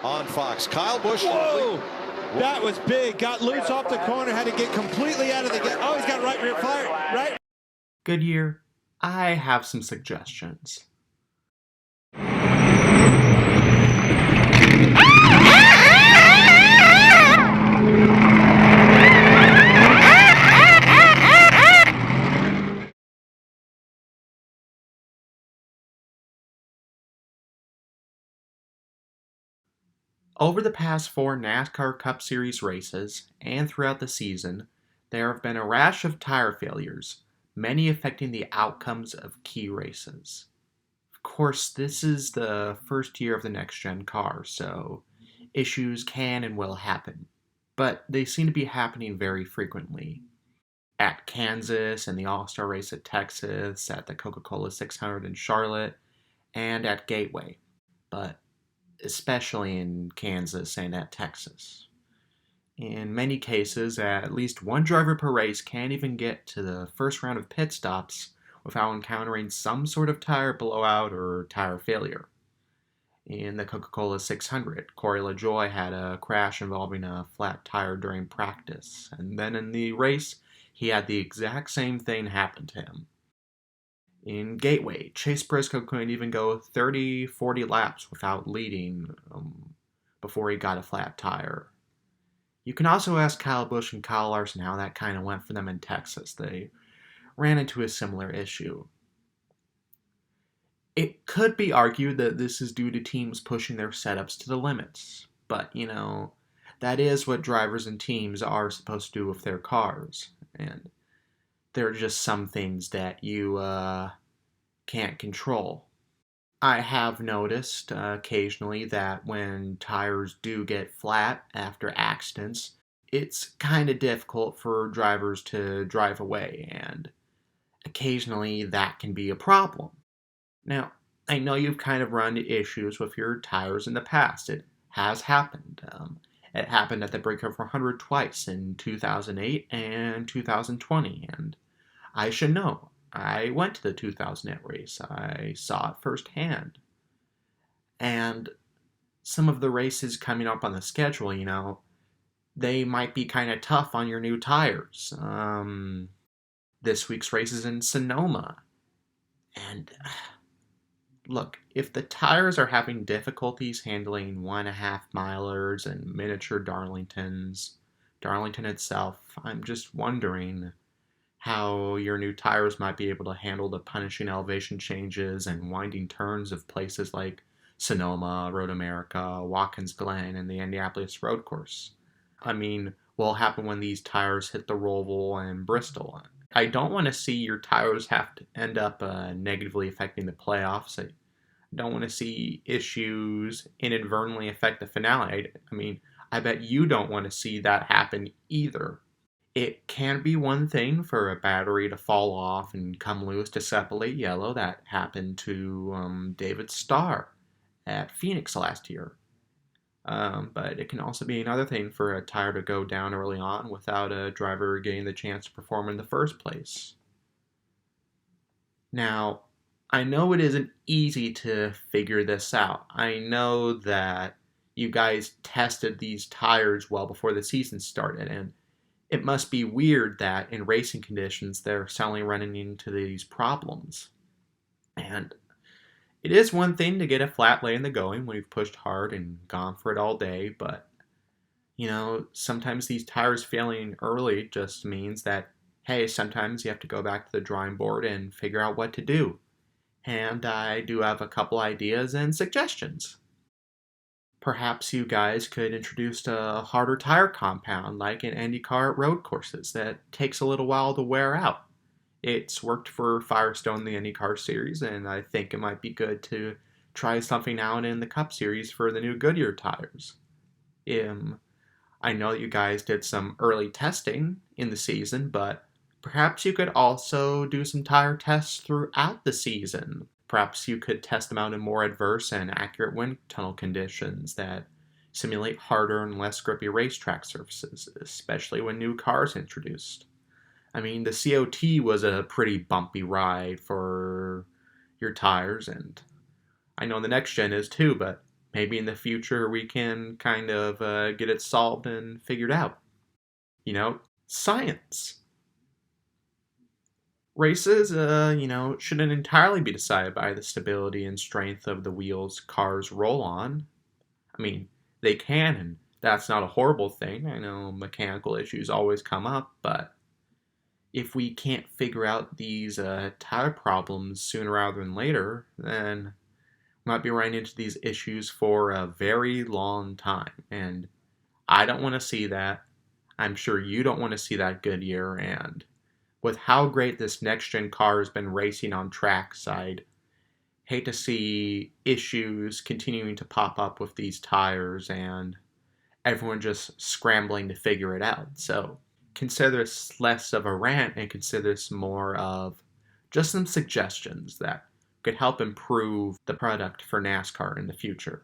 on Fox. Kyle Busch. Whoa! That was big. Got loose off the corner. Had to get completely out of the gate. Oh, he's got right rear fire. Right. Goodyear, I have some suggestions. Over the past 4 NASCAR Cup Series races, and throughout the season, there have been a rash of tire failures, many affecting the outcomes of key races. Of course, this is the first year of the NextGen car, so issues can and will happen, but they seem to be happening very frequently. At Kansas, and the All-Star race at Texas, at the Coca-Cola 600 in Charlotte, and at Gateway. But especially in Kansas and at Texas. In many cases, at least one driver per race can't even get to the first round of pit stops without encountering some sort of tire blowout or tire failure. In the Coca-Cola 600, Corey LaJoie had a crash involving a flat tire during practice, and then in the race, he had the exact same thing happen to him. In Gateway, Chase Briscoe couldn't even go 30-40 laps without leading before he got a flat tire. You can also ask Kyle Busch and Kyle Larson how that kind of went for them in Texas. They ran into a similar issue. It could be argued that this is due to teams pushing their setups to the limits, but, that is what drivers and teams are supposed to do with their cars, and there are just some things that you can't control. I have noticed occasionally that when tires do get flat after accidents, it's kind of difficult for drivers to drive away, and occasionally that can be a problem. Now, I know you've kind of run into issues with your tires in the past. It has happened. It happened at the Breaker 400 twice in 2008 and 2020, and I should know. I went to the 2008 race. I saw it firsthand. And some of the races coming up on the schedule, they might be kind of tough on your new tires. This week's race is in Sonoma. And look, if the tires are having difficulties handling 1.5 milers and miniature Darlingtons, Darlington itself, I'm just wondering how your new tires might be able to handle the punishing elevation changes and winding turns of places like Sonoma, Road America, Watkins Glen, and the Indianapolis Road Course. I mean, what will happen when these tires hit the Roval and Bristol? I don't want to see your tires have to end up negatively affecting the playoffs. I don't want to see issues inadvertently affect the finale. I mean, I bet you don't want to see that happen either. It can be one thing for a battery to fall off and come loose to separate yellow. That happened to David Starr at Phoenix last year. But it can also be another thing for a tire to go down early on without a driver getting the chance to perform in the first place. Now, I know it isn't easy to figure this out. I know that you guys tested these tires well before the season started, and it must be weird that in racing conditions they're suddenly running into these problems. And it is one thing to get a flat lay in the going when you've pushed hard and gone for it all day, but, sometimes these tires failing early just means that, hey, sometimes you have to go back to the drawing board and figure out what to do. And I do have a couple ideas and suggestions. Perhaps you guys could introduce a harder tire compound like an IndyCar road courses that takes a little while to wear out. It's worked for Firestone, the IndyCar series, and I think it might be good to try something out in the Cup series for the new Goodyear tires. I know that you guys did some early testing in the season, but perhaps you could also do some tire tests throughout the season. Perhaps you could test them out in more adverse and accurate wind tunnel conditions that simulate harder and less grippy racetrack surfaces, especially when new cars introduced. I mean, the COT was a pretty bumpy ride for your tires, and I know the NextGen is too, but maybe in the future we can kind of get it solved and figured out. Science. Races, shouldn't entirely be decided by the stability and strength of the wheels cars roll on. I mean, they can, and that's not a horrible thing. I know mechanical issues always come up, but if we can't figure out these tire problems sooner rather than later, then we might be running into these issues for a very long time. And I don't want to see that. I'm sure you don't want to see that, Goodyear. And with how great this next-gen car has been racing on trackside, hate to see issues continuing to pop up with these tires and everyone just scrambling to figure it out. So consider this less of a rant and consider this more of just some suggestions that could help improve the product for NASCAR in the future.